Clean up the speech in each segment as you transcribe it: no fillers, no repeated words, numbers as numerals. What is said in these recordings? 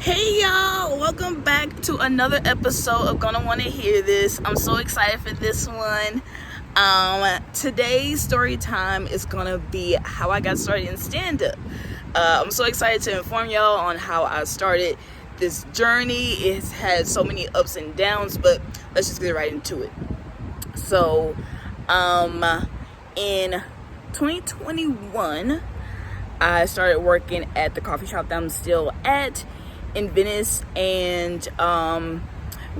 Hey y'all, welcome back to another episode of Gonna Wanna Hear This. I'm so excited for this one. Today's story time is gonna be how I got started in stand-up. I'm so excited to inform y'all on how I started this journey. It's had so many ups and downs, but let's just get right into it. So, in 2021, I started working at the coffee shop that I'm still at in Venice, and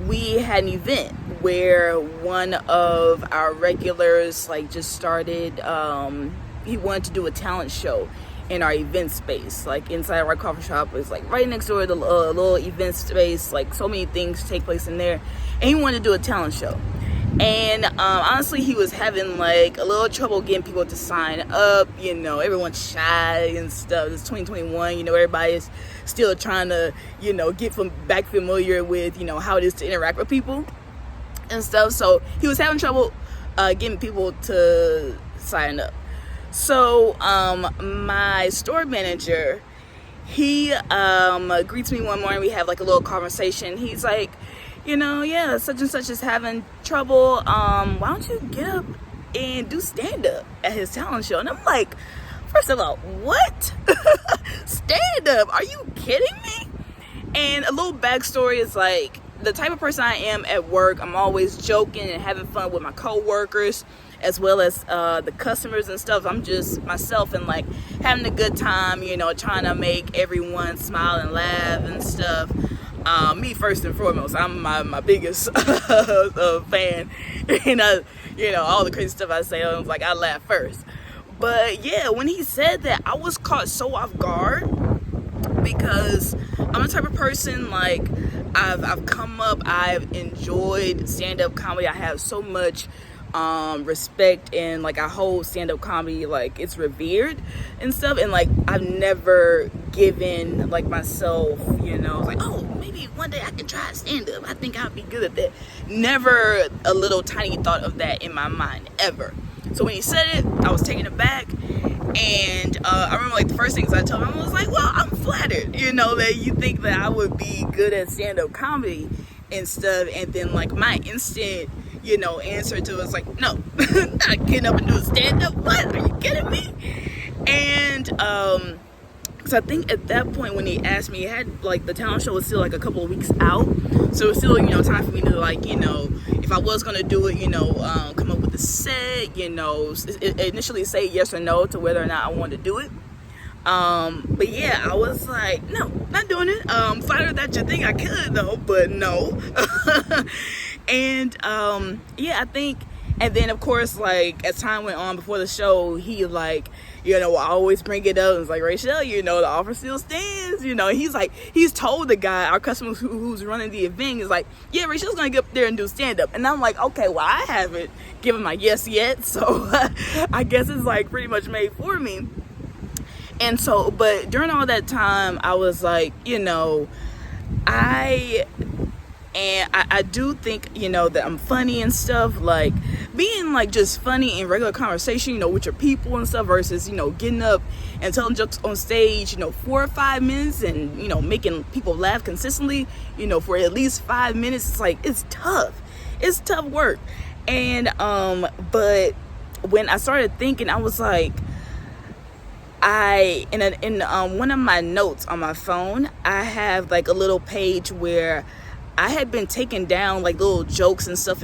we had an event where one of our regulars just started, he wanted to do a talent show in our event space, inside our coffee shop. It's right next door to the little event space, so many things take place in there, and he wanted to do a talent show. And honestly, he was having a little trouble getting people to sign up. Everyone's shy and stuff. It's 2021. Everybody is still trying to get back familiar with how it is to interact with people and stuff. So he was having trouble getting people to sign up. So my store manager, he greets me one morning. We have a little conversation. He's like, yeah, such and such is having trouble. Why don't you get up and do stand-up at his talent show? And I'm like, first of all, what? Stand-up? Are you kidding me? And a little backstory is the type of person I am at work. I'm always joking and having fun with my co-workers as well as the customers and stuff. I'm just myself and having a good time, trying to make everyone smile and laugh and stuff. Me first and foremost, I'm my biggest fan, and all the crazy stuff I say, I laugh first. But yeah, when he said that, I was caught so off guard, because I'm the type of person I've come up, I've enjoyed stand-up comedy. I have so much respect, and I hold stand-up comedy it's revered and stuff, and I've never given myself, oh, maybe one day I can try stand-up. I think I'd be good at that. Never a little tiny thought of that in my mind, ever. So when he said it, I was taken aback, and I remember the first things I told him, I was well, I'm flattered, that you think that I would be good at stand-up comedy and stuff. And then my instant answer to it was no, not getting up and doing stand-up. What? Are you kidding me? And so I think at that point when he asked me, it had the talent show was still a couple of weeks out, so it was still time for me to if I was gonna do it, come up with a set, initially say yes or no to whether or not I wanted to do it. But yeah, I was no, not doing it. Flattered that you think I could though, but no. And yeah, I think, and then of course as time went on before the show, he I always bring it up. It's Rachel, the offer still stands. He's told the guy, our customer who's running the event, is yeah, Rachel's gonna get up there and do stand-up. And I'm okay, well, I haven't given my yes yet, so I guess it's pretty much made for me. And so, but during all that time, I was I do think, that I'm funny and stuff, being just funny in regular conversation, with your people and stuff, versus, getting up and telling jokes on stage, 4 or 5 minutes, and, making people laugh consistently, for at least 5 minutes. It's tough. It's tough work. And, but when I started thinking, I was in one of my notes on my phone, I have a little page where I had been taking down little jokes and stuff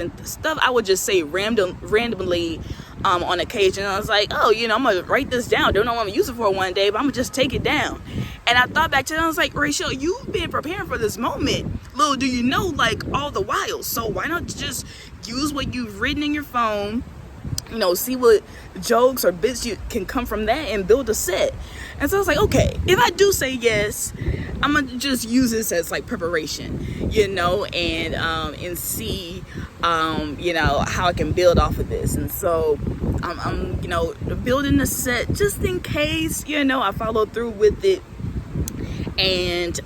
I would just say randomly on occasion. I was oh, I'm gonna write this down. Don't know what I'm gonna use it for one day, but I'm gonna just take it down. And I thought back to it, and I was Rachel, you've been preparing for this moment. Little do you know, all the while. So why not just use what you've written in your phone, see what jokes or bits you can come from that and build a set. And so I was okay, if I do say yes, I'm gonna just use this as preparation, and see, how I can build off of this. And so I'm building a set just in case, I follow through with it. And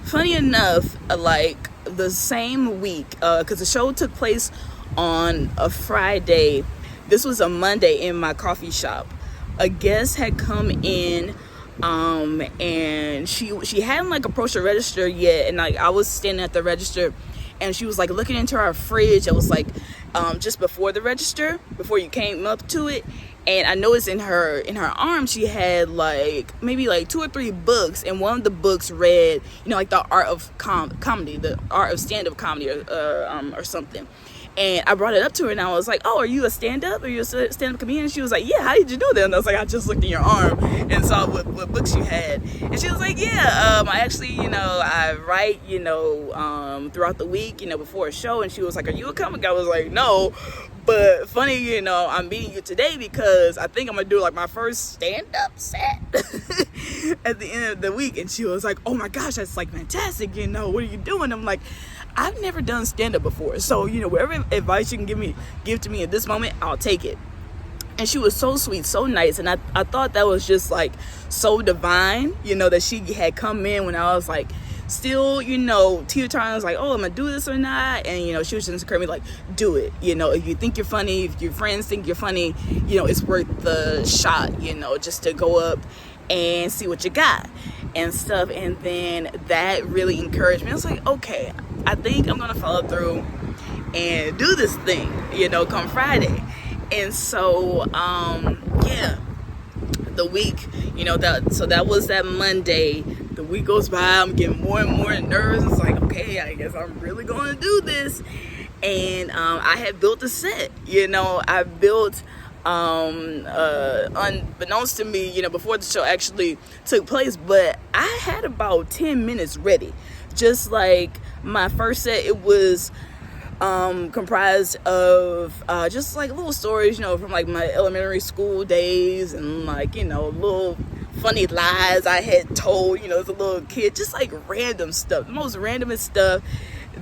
funny enough, the same week, because the show took place on a Friday. This was a Monday in my coffee shop. A guest had come in And she hadn't like approached the register yet, and like I was standing at the register, and she was like looking into our fridge. It was like just before the register, before you came up to it, and I noticed in her arm she had like maybe like 2 or 3 books, and one of the books read, you know, like the art of comedy, the art of stand-up comedy, or something. And I brought it up to her, and I was like, "Oh, are you a stand-up? Are you a stand-up comedian?" And she was like, "Yeah, how did you know that?" And I was like, "I just looked in your arm and saw what books you had." And she was like, "Yeah, I actually, you know, I write, you know, throughout the week, you know, before a show." And she was like, "Are you a comic?" I was like, "No, but funny, you know, I'm meeting you today because I think I'm gonna do like my first stand-up set at the end of the week." And she was like, "Oh my gosh, that's like fantastic, you know, what are you doing?" I'm like, "I've never done stand-up before, so, you know, whatever advice you can give to me at this moment, I'll take it." And she was so sweet, so nice, and I thought that was just like so divine, you know, that she had come in when I was like still, you know, teeter-tottering. I was like, "Oh, am I gonna do this or not?" And, you know, she was just encouraging me like, "Do it, you know, if you think you're funny, if your friends think you're funny, you know, it's worth the shot, you know, just to go up and see what you got and stuff." And then that really encouraged me. I was like, okay, I think I'm gonna follow through and do this thing, you know, come Friday. And so yeah, the week, you know, that was that Monday. The week goes by, I'm getting more and more nervous. It's like, okay, I guess I'm really gonna do this. And I had built a set, you know, I built unbeknownst to me, you know, before the show actually took place, but I had about 10 minutes ready. Just like my first set, it was comprised of just like little stories, you know, from like my elementary school days, and like, you know, little funny lies I had told, you know, as a little kid, just like random stuff, the most randomest stuff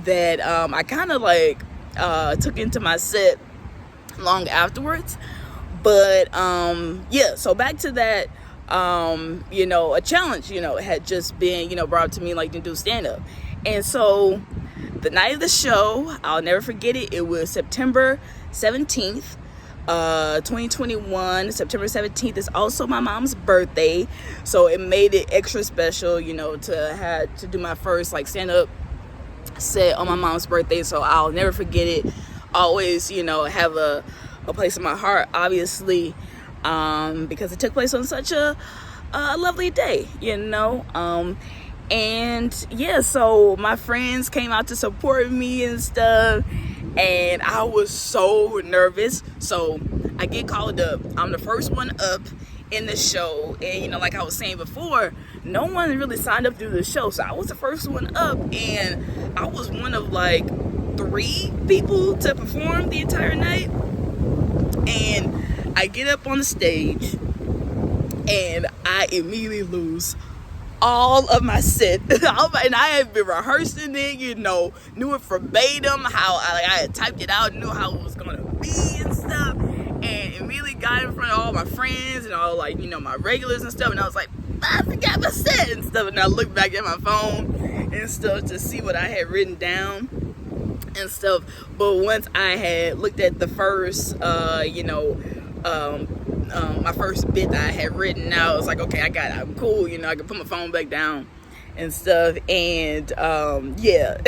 that I kind of like took into my set long afterwards. But yeah, so back to that, you know, a challenge, you know, had just been, you know, brought up to me like to do stand-up. And so the night of the show, I'll never forget it, it was September 17th, 2021. September 17th is also my mom's birthday, so it made it extra special, you know, to do my first like stand-up set on my mom's birthday. So I'll never forget it. Always, you know, have a place in my heart, obviously, because it took place on such a lovely day, you know. And yeah, so my friends came out to support me and stuff, and I was so nervous. So I get called up. I'm the first one up in the show, and, you know, like I was saying before, no one really signed up to do the show, so I was the first one up, and I was one of like 3 people to perform the entire night. And I get up on the stage, and I immediately lose all of my set. And I had been rehearsing it, you know, knew it verbatim, how I had typed it out, knew how it was gonna be and stuff, and immediately got in front of all my friends and all, like, you know, my regulars and stuff, and I was like, I forgot my set and stuff. And I looked back at my phone and stuff to see what I had written down and stuff. But once I had looked at the first you know, my first bit that I had written out, I was like, okay, I got it, I'm cool, you know, I can put my phone back down and stuff. And yeah,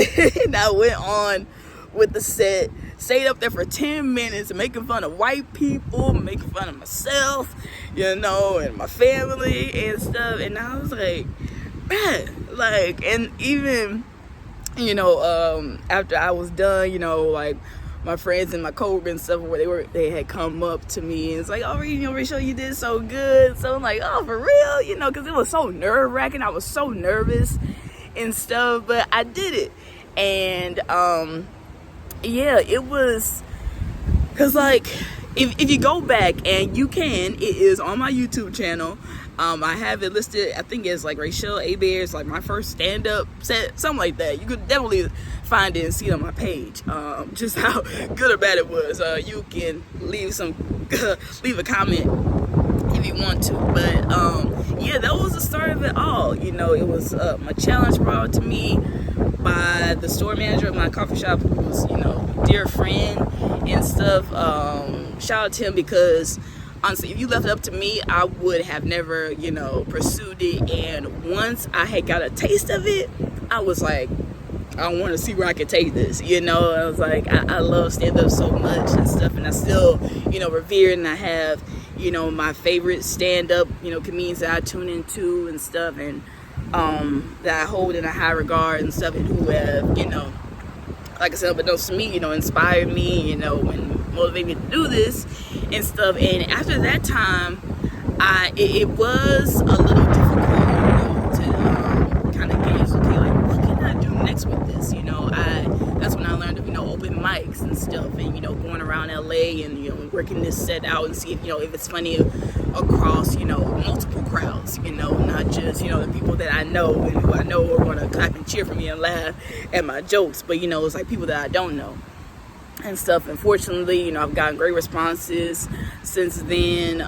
and I went on with the set, stayed up there for 10 minutes making fun of white people, making fun of myself, you know, and my family and stuff. And I was like, man, like, and even, you know, after I was done, you know, like, my friends and my coworkers and stuff, where they had come up to me and it's like, "Oh, you know, Rachel, you did so good." So I'm like, "Oh, for real?" You know, because it was so nerve-wracking. I was so nervous and stuff, but I did it. And yeah, it was, because like, if you go back, and you can, it is on my YouTube channel. I have it listed, I think it's like Rachel Hebert, like my first stand-up set, something like that. You could definitely find it and see it on my page, just how good or bad it was. You can leave a comment if you want to. But yeah, that was the start of it all. You know, it was my challenge brought to me by the store manager of my coffee shop, who was, you know, dear friend and stuff. Shout out to him, because honestly, if you left it up to me, I would have never, you know, pursued it. And once I had got a taste of it, I was like, I want to see where I could take this, you know. I was like, I love stand-up so much and stuff, and I still, you know, revere it, and I have, you know, my favorite stand-up, you know, comedians that I tune into and stuff, and that I hold in a high regard and stuff, and who have, you know, like I said, unbeknownst to me, you know, inspired me, you know, and motivated me to do this and stuff. And after that time, it was a little difficult, you know, to kind of gauge, okay, like, what can I do next with this, you know. That's when I learned of, you know, open mics and stuff, and, you know, going around LA and, you know, working this set out and see if, you know, if it's funny across, you know, multiple crowds, you know, not just, you know, the people that I know and who I know are going to clap and cheer for me and laugh at my jokes, but, you know, it's like people that I don't know and stuff. And fortunately, you know, I've gotten great responses since then.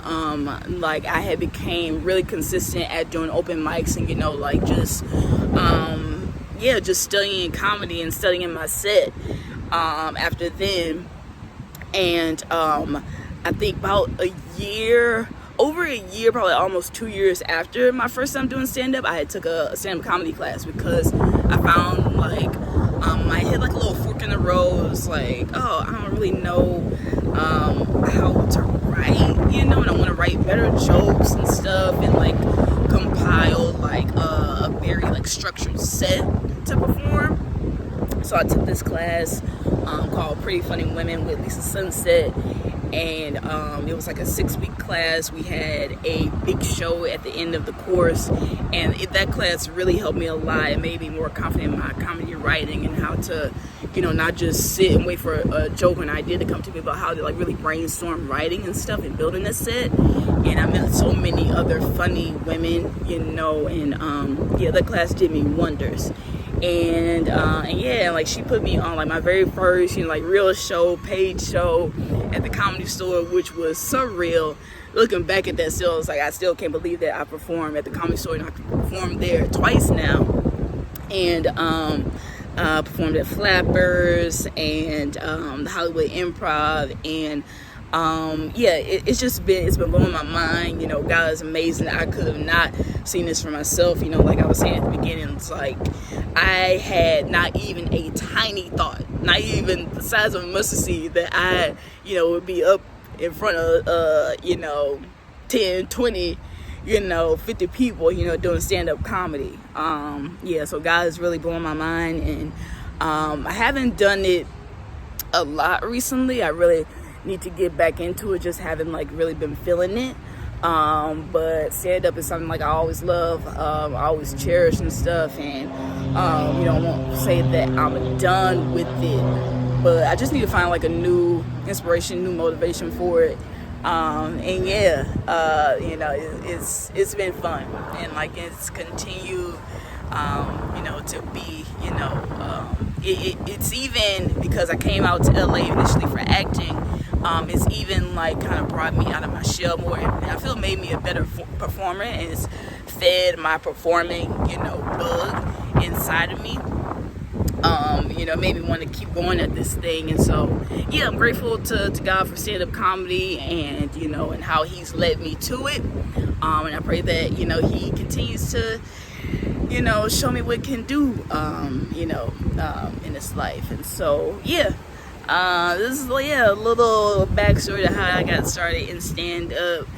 Like, I had became really consistent at doing open mics and, you know, like, just just studying comedy and studying my set after then. And I think about over a year, probably almost 2 years after my first time doing stand-up, I had took a stand-up comedy class, because I found, like, I hit like a little fork in the road. It was like, oh, I don't really know how to write, you know, and I want to write better jokes and stuff, and like compile like a very like structured set to perform. So I took this class called Pretty Funny Women with Lisa Sunset, and it was like a 6-week class. We had a big show at the end of the course, and that class really helped me a lot. It made me more confident in my comedy writing and how to, you know, not just sit and wait for a joke or an idea to come to me, but how to like really brainstorm writing and stuff and building a set. And I met so many other funny women, you know, and that class did me wonders. And yeah, like, she put me on like my very first, you know, like real show, paid show at the Comedy Store, which was surreal. Looking back at that still, it's like I still can't believe that I performed at the Comedy Store, and I performed there twice now. And performed at Flappers and the Hollywood Improv, and it's been blowing my mind. You know, God is amazing. I could have not seen this for myself. You know, like I was saying at the beginning, it's like I had not even a tiny thought, not even the size of a mustard seed, that I, you know, would be up in front of 10, 20, 50 people, you know, doing stand-up comedy. So God is really blowing my mind, and I haven't done it a lot recently. I really need to get back into it, just haven't like really been feeling it. But stand-up is something like I always love, I always cherish and stuff, and I won't say that I'm done with it, but I just need to find like a new inspiration, new motivation for it. It's been fun, and like it's continued to be, it's even because I came out to LA initially for acting. It's even like kind of brought me out of my shell more, and I feel it made me a better performer, and it's fed my performing, bug inside of me. Made me want to keep going at this thing. And so, yeah, I'm grateful to God for stand-up comedy, and, and how he's led me to it. And I pray that, he continues to, show me what it can do, in this life. And so, yeah. This is a little backstory to how I got started in stand-up.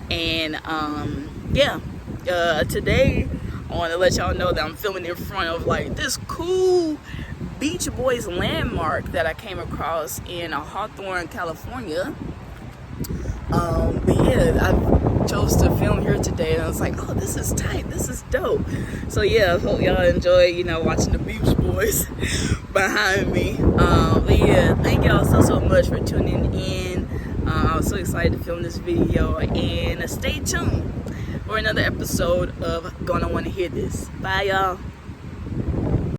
And today I want to let y'all know that I'm filming in front of like this cool Beach Boys landmark that I came across in Hawthorne, California. I chose to film here today, and I was like, oh, this is tight, this is dope. So yeah, I hope y'all enjoy, watching the Beach Boys behind me. Thank y'all so much for tuning in. I was so excited to film this video, and stay tuned for another episode of Gonna Wanna Hear This. Bye, y'all.